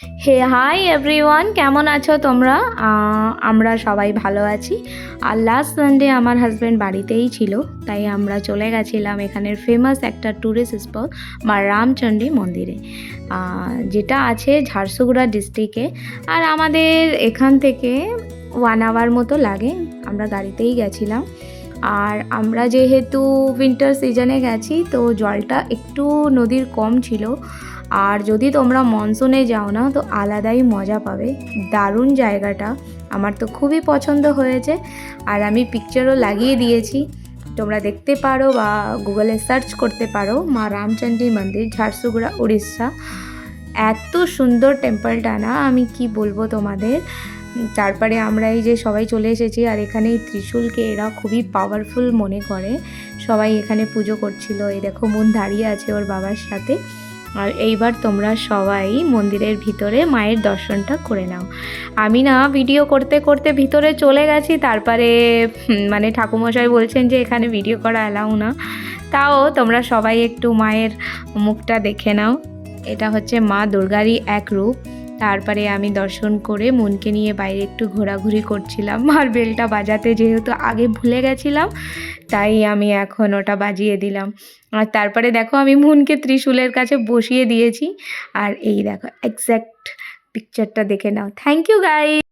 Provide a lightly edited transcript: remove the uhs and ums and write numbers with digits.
হে hi everyone, কেমন আছো তোমরা? আমরা সবাই ভালো আছি। আর লাস্ট সানডে আমার হাজব্যান্ড বাড়িতেই ছিল, তাই আমরা চলে গেছিলাম এখানের ফেমাস একটা ট্যুরিস্ট স্পট মা রামচণ্ডী মন্দিরে, যেটা আছে ঝারসুগুড়া ডিস্ট্রিক্টে। আর আমাদের এখান থেকে 1 আওয়ার মতো লাগে, আমরা গাড়িতেই গেছিলাম। আর আমরা যেহেতু উইন্টার সিজনে গেছি, তো জলটা একটু নদীর কম ছিল। আর যদি তোমরা মনসুনে যাও না, তো আলাদাই মজা পাবে। দারুণ জায়গাটা, আমার তো খুবই পছন্দ হয়েছে। আর আমি পিকচারও লাগিয়ে দিয়েছি, তোমরা দেখতে পারো বা গুগলে সার্চ করতে পারো মা রামচণ্ডী মন্দির, ঝারসুগুড়া, উড়িষ্যা। এত সুন্দর টেম্পলটা না, আমি কি বলবো তোমাদের। তারপরে আমরা এই যে সবাই চলে এসেছি, আর এখানে এই ত্রিশূলকে এরা খুবই পাওয়ারফুল মনে করে। সবাই এখানে পুজো করছিল। এই দেখো মন দাঁড়িয়ে আছে ওর বাবার সাথে। আর এইবার তোমরা সবাই মন্দিরের ভিতরে মায়ের দর্শনটা করে নাও। আমি না ভিডিও করতে করতে ভিতরে চলে গেছি, তারপরে মানে ঠাকুমশাই বলছেন যে এখানে ভিডিও করা অ্যালাউ না। তাও তোমরা সবাই একটু মায়ের মুখটা দেখে নাও। এটা হচ্ছে মা দুর্গারই এক রূপ। তারপরে আমি দর্শন করে মনকে নিয়ে বাইরে একটু ঘোরাঘুরি করছিলাম। আর বেলটা বাজাতে যেহেতু আগে ভুলে গেছিলাম, তাই আমি এখন ওটা বাজিয়ে দিলাম। আর তারপরে দেখো আমি মনকে ত্রিশূলের কাছে বসিয়ে দিয়েছি। আর এই দেখো এক্স্যাক্ট পিকচারটা দেখে নাও। Thank you guys.